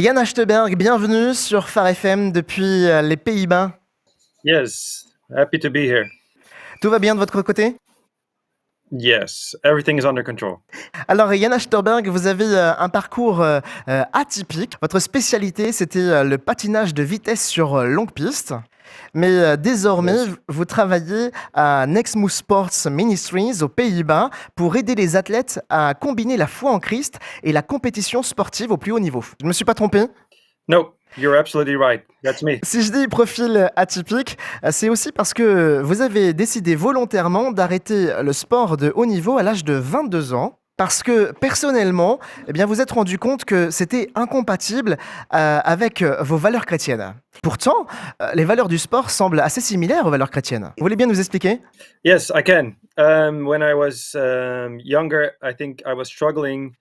Jan Achterberg, bienvenue sur Phare FM depuis les Pays-Bas. Yes, happy to be here. Tout va bien de votre côté? Yes, everything is under control. Alors Jan Achterberg, vous avez un parcours atypique. Votre spécialité, c'était le patinage de vitesse sur longue piste. Mais désormais, Yes. vous travaillez à Nextmove Sports Ministries aux Pays-Bas pour aider les athlètes à combiner la foi en Christ et la compétition sportive au plus haut niveau. Je ne me suis pas trompé? No, you're absolutely right. That's me. Si je dis profil atypique, c'est aussi parce que vous avez décidé volontairement d'arrêter le sport de haut niveau à l'âge de 22 ans. Parce que personnellement, eh bien, vous êtes rendu compte que c'était incompatible avec vos valeurs chrétiennes. Pourtant, les valeurs du sport semblent assez similaires aux valeurs chrétiennes. Vous voulez bien nous expliquer? Yes, I can. When I was younger, I think I was struggling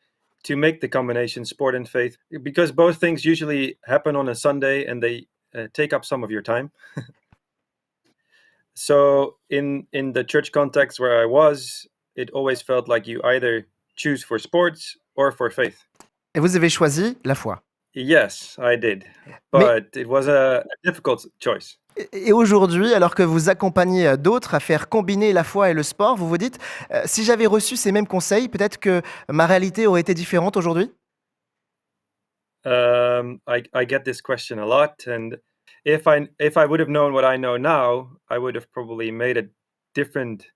to make the combination sport and faith because both things usually happen on a Sunday and they take up some of your time. So in the church context where I was, it always felt like you either choose for sports or for faith. Et vous avez choisi la foi. Yes, I did, Mais but it was a difficult choice. et aujourd'hui, alors que vous accompagnez d'autres à faire combiner la foi et le sport, vous vous dites, si j'avais reçu ces mêmes conseils, peut-être que ma réalité aurait été différente aujourd'hui? I get this question a lot, and if I would have known what I know now, I would have probably made a different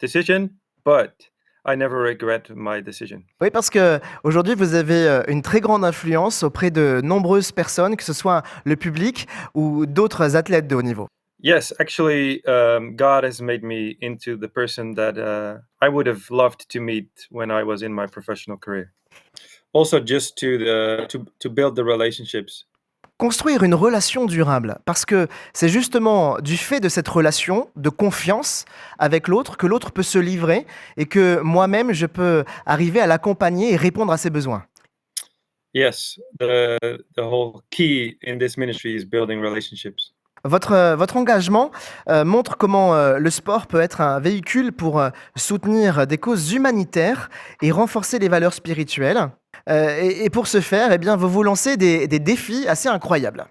decision, but I never regret my decision. Oui, parce que aujourd'hui, vous avez une très grande influence auprès de nombreuses personnes, que ce soit le public ou d'autres athlètes de haut niveau. Yes, actually, God has made me into the person that I would have loved to meet when I was in my professional career. Also, just to build the relationships. Construire une relation durable, parce que c'est justement du fait de cette relation de confiance avec l'autre que l'autre peut se livrer et que moi-même, je peux arriver à l'accompagner et répondre à ses besoins. Yes, the whole key in this ministry is building relationships. Votre engagement montre comment le sport peut être un véhicule pour soutenir des causes humanitaires et renforcer les valeurs spirituelles. Et pour ce faire, eh bien, vous vous lancez des défis assez incroyables.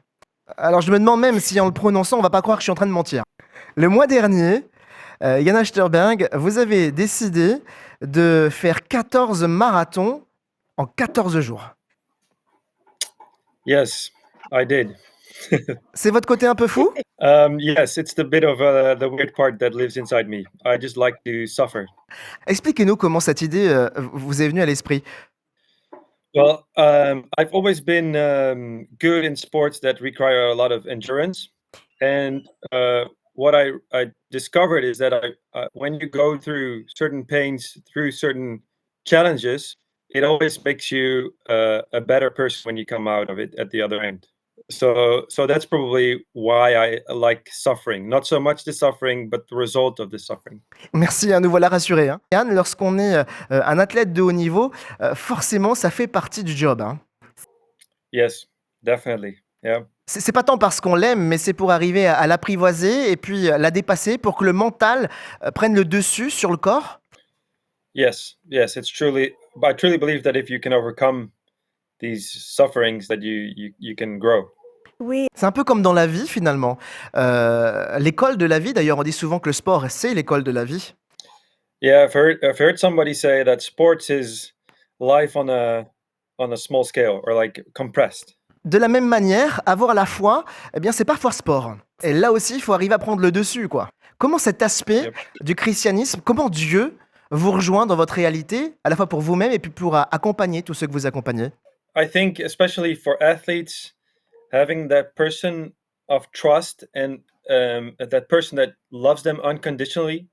Alors je me demande même si en le prononçant, on va pas croire que je suis en train de mentir. Le mois dernier, Jan Achterberg, vous avez décidé de faire 14 marathons en 14 jours. Yes, I did. C'est votre côté un peu fou? Yes, it's the bit of the weird part that lives inside me. I just like to suffer. Expliquez-nous comment cette idée vous est venue à l'esprit. Well, I've always been good in sports that require a lot of endurance, and what I discovered is that when you go through certain pains, through certain challenges, it always makes you a better person when you come out of it at the other end. So that's probably why I like suffering. Not so much the suffering, but the result of the suffering. Merci, nous voilà rassurés. Hein. Yann, lorsqu'on est un athlète de haut niveau, forcément, ça fait partie du job. Hein. Yes, definitely. Yeah. C'est pas tant parce qu'on l'aime, mais c'est pour arriver à l'apprivoiser et puis la dépasser pour que le mental prenne le dessus sur le corps. Yes, it's truly. I truly believe that if you can overcome these sufferings, that you can grow. Oui. C'est un peu comme dans la vie finalement. L'école de la vie, d'ailleurs, on dit souvent que le sport, c'est l'école de la vie. Yeah, I've heard somebody say that sports is life on a small scale or like compressed. De la même manière, avoir la foi, eh bien, c'est parfois sport. Et là aussi, il faut arriver à prendre le dessus, quoi. Comment cet aspect Yep. du christianisme, comment Dieu vous rejoint dans votre réalité, à la fois pour vous-même et puis pour accompagner tous ceux que vous accompagnez? I think especially for athletes, having that person of trust and that person that loves them unconditionally.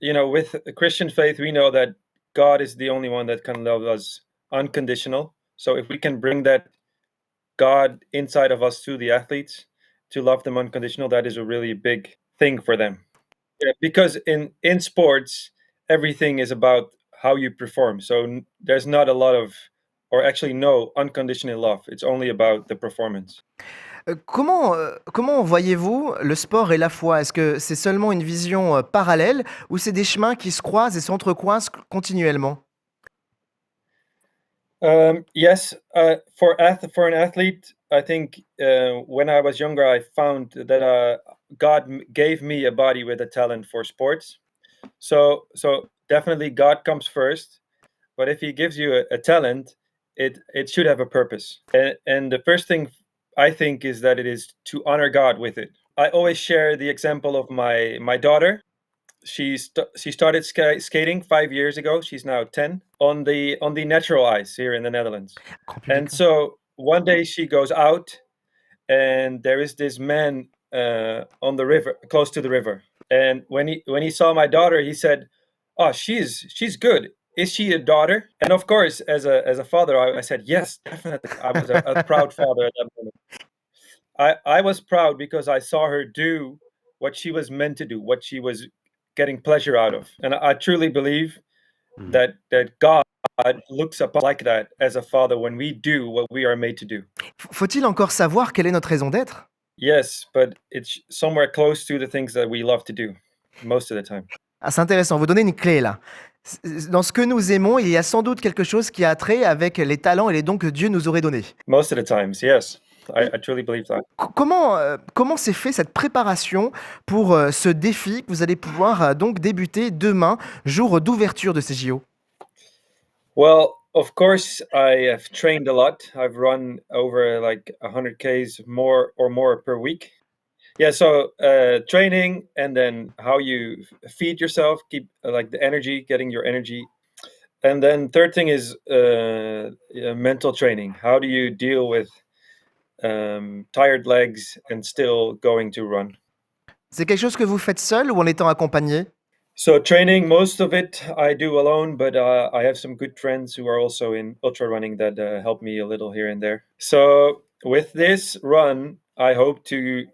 You know, with a Christian faith, we know that God is the only one that can love us unconditional. So if we can bring that God inside of us to the athletes to love them unconditional, that is a really big thing for them. Yeah, because in sports, everything is about how you perform. So there's not a lot of, or actually no unconditional love. It's only about the performance. Comment voyez-vous le sport et la foi? Est-ce que c'est seulement une vision parallèle ou c'est des chemins qui se croisent et s'entrecroisent continuellement? Yes, for an athlete, I think when I was younger, I found that God gave me a body with a talent for sports. So definitely God comes first. But if He gives you a talent, it should have a purpose. And the first thing I think is that it is to honor God with it. I always share the example of my daughter. She started skating 5 years ago. She's now 10 on the natural ice here in the Netherlands. Grand public, And so one day she goes out, and there is this man on the river, close to the river. And when he saw my daughter, he said, "Oh, she's good. Is she a daughter?" And of course, as a father, I said, "Yes, definitely." I was a proud father at that moment. I was proud because I saw her do what she was meant to do, what she was getting pleasure out of. And I truly believe Mhm. that God looks upon us like that as a father when we do what we are made to do. Faut-il encore savoir quelle est notre raison d'être? Yes, but it's somewhere close to the things that we love to do most of the time. Ah, c'est intéressant, vous donnez une clé là. Dans ce que nous aimons, il y a sans doute quelque chose qui a trait avec les talents et les dons que Dieu nous aurait donnés. Most of the times, yes. I truly believe that. Comment s'est fait cette préparation pour ce défi que vous allez pouvoir donc débuter demain, jour d'ouverture de ces JO? Well, of course, I have trained a lot. I've run over like 100 Ks more per week. Yeah, so training, and then how you feed yourself, keep like the energy, getting your energy. And then third thing is mental training. How do you deal with tired legs and still going to run? C'est quelque chose que vous faites seul ou en étant accompagné? So training, most of it I do alone, but I have some good friends who are also in ultra running that help me a little here and there. So with this run, I hope to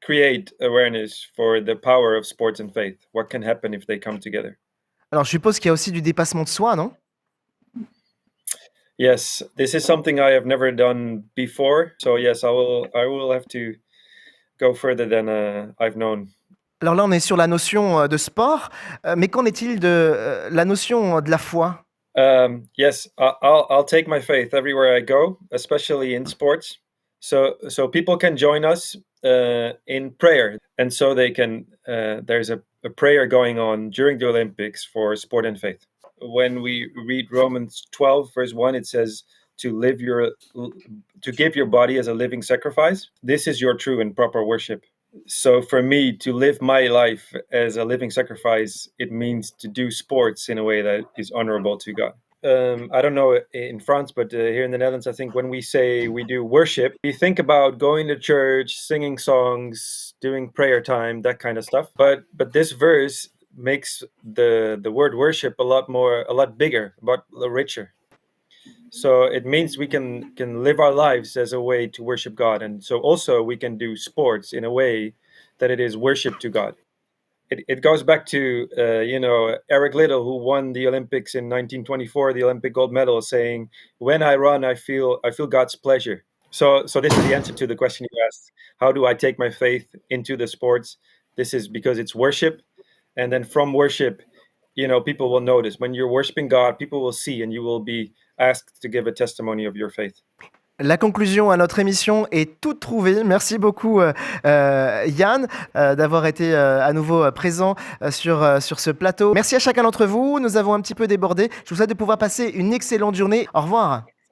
create awareness for the power of sports and faith. What can happen if they come together? Alors je suppose qu'il y a aussi du dépassement de soi, non? Yes, this is something I have never done before. So yes, I will have to go further than I've known. Alors là, on est sur la notion de sport, mais qu'en est-il de la notion de la foi? Yes, I'll take my faith everywhere I go, especially in sports. So people can join us in prayer, and so they can. There's a prayer going on during the Olympics for sport and faith. When we read Romans 12 verse 1, it says to give your body as a living sacrifice. This is your true and proper worship. So for me to live my life as a living sacrifice, it means to do sports in a way that is honorable to God. I don't know in France, but here in the Netherlands, I think when we say we do worship, we think about going to church, singing songs, doing prayer time, that kind of stuff. But this verse makes the word worship a lot bigger, a lot richer. So it means we can live our lives as a way to worship God, and so also we can do sports in a way that it is worship to God. It goes back to Eric Liddell, who won the Olympics in 1924, the Olympic gold medal, saying, "When I run, I feel God's pleasure." So this is the answer to the question you asked: how do I take my faith into the sports? This is because it's worship, and then from worship, people will notice. When you're worshiping God, people will see, and you will be asked to give a testimony of your faith. La conclusion à notre émission est toute trouvée. Merci beaucoup Jan d'avoir été à nouveau présent sur ce plateau. Merci à chacun d'entre vous. Nous avons un petit peu débordé. Je vous souhaite de pouvoir passer une excellente journée. Au revoir.